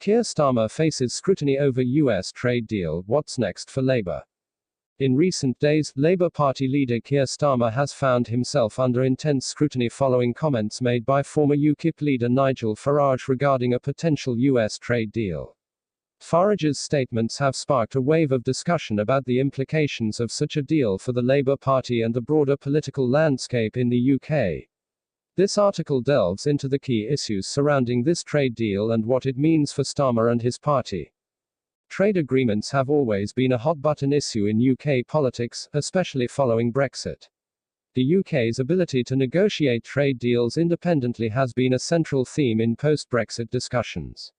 Keir Starmer faces scrutiny over US trade deal. What's next for Labour? In recent days, Labour Party leader Keir Starmer has found himself under intense scrutiny following comments made by former UKIP leader Nigel Farage regarding a potential US trade deal. Farage's statements have sparked a wave of discussion about the implications of such a deal for the Labour Party and the broader political landscape in the UK. This article delves into the key issues surrounding this trade deal and what it means for Starmer and his party. Trade agreements have always been a hot-button issue in UK politics, especially following Brexit. The UK's ability to negotiate trade deals independently has been a central theme in post-Brexit discussions.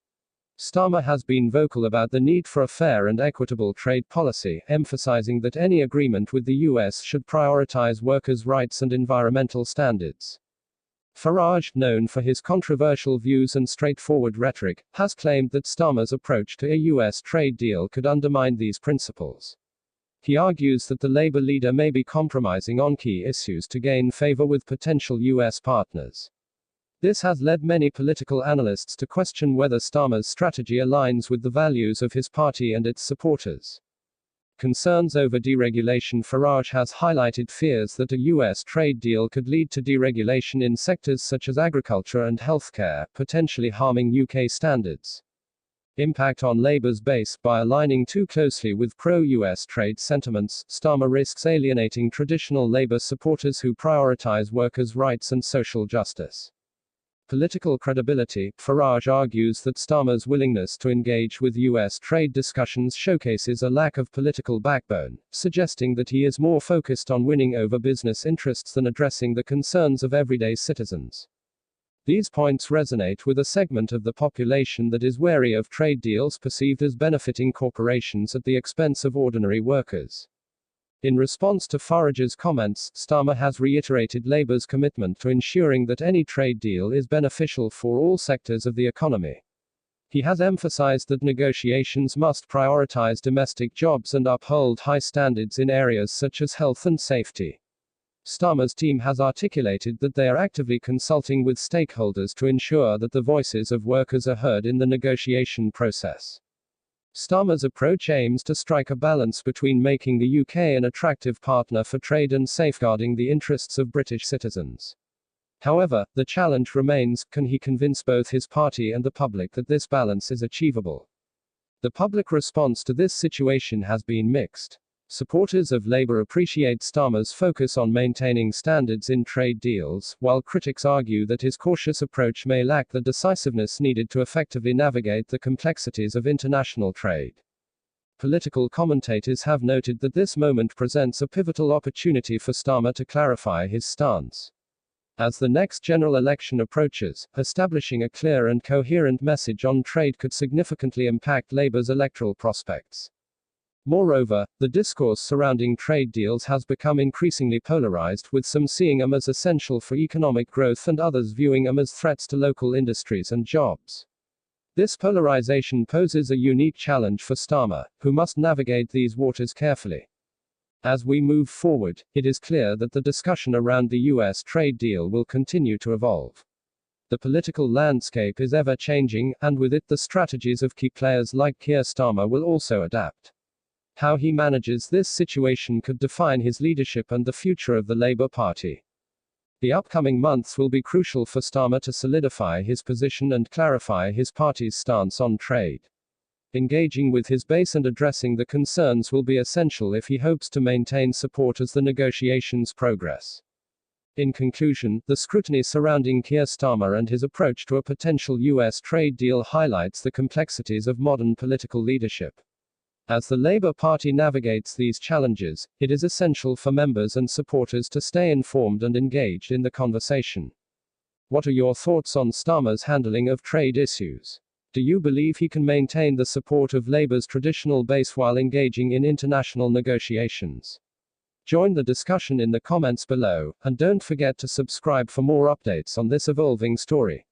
Starmer has been vocal about the need for a fair and equitable trade policy, emphasizing that any agreement with the US should prioritize workers' rights and environmental standards. Farage, known for his controversial views and straightforward rhetoric, has claimed that Starmer's approach to a US trade deal could undermine these principles. He argues that the Labour leader may be compromising on key issues to gain favor with potential US partners. This has led many political analysts to question whether Starmer's strategy aligns with the values of his party and its supporters. Concerns over deregulation. Farage has highlighted fears that a US trade deal could lead to deregulation in sectors such as agriculture and healthcare, potentially harming UK standards. Impact on Labour's base. By aligning too closely with pro-US trade sentiments, Starmer risks alienating traditional Labour supporters who prioritize workers' rights and social justice. Political credibility. Farage argues that Starmer's willingness to engage with US trade discussions showcases a lack of political backbone, suggesting that he is more focused on winning over business interests than addressing the concerns of everyday citizens. These points resonate with a segment of the population that is wary of trade deals perceived as benefiting corporations at the expense of ordinary workers. In response to Farage's comments, Starmer has reiterated Labour's commitment to ensuring that any trade deal is beneficial for all sectors of the economy. He has emphasized that negotiations must prioritize domestic jobs and uphold high standards in areas such as health and safety. Starmer's team has articulated that they are actively consulting with stakeholders to ensure that the voices of workers are heard in the negotiation process. Starmer's approach aims to strike a balance between making the UK an attractive partner for trade and safeguarding the interests of British citizens. However, the challenge remains: can he convince both his party and the public that this balance is achievable? The public response to this situation has been mixed. Supporters of Labour appreciate Starmer's focus on maintaining standards in trade deals, while critics argue that his cautious approach may lack the decisiveness needed to effectively navigate the complexities of international trade. Political commentators have noted that this moment presents a pivotal opportunity for Starmer to clarify his stance. As the next general election approaches, establishing a clear and coherent message on trade could significantly impact Labour's electoral prospects. Moreover, the discourse surrounding trade deals has become increasingly polarized, with some seeing them as essential for economic growth and others viewing them as threats to local industries and jobs. This polarization poses a unique challenge for Starmer, who must navigate these waters carefully. As we move forward, it is clear that the discussion around the US trade deal will continue to evolve. The political landscape is ever changing, and with it the strategies of key players like Keir Starmer will also adapt. How he manages this situation could define his leadership and the future of the Labour Party. The upcoming months will be crucial for Starmer to solidify his position and clarify his party's stance on trade. Engaging with his base and addressing the concerns will be essential if he hopes to maintain support as the negotiations progress. In conclusion, the scrutiny surrounding Keir Starmer and his approach to a potential US trade deal highlights the complexities of modern political leadership. As the Labour Party navigates these challenges, it is essential for members and supporters to stay informed and engaged in the conversation. What are your thoughts on Starmer's handling of trade issues? Do you believe he can maintain the support of Labour's traditional base while engaging in international negotiations? Join the discussion in the comments below, and don't forget to subscribe for more updates on this evolving story.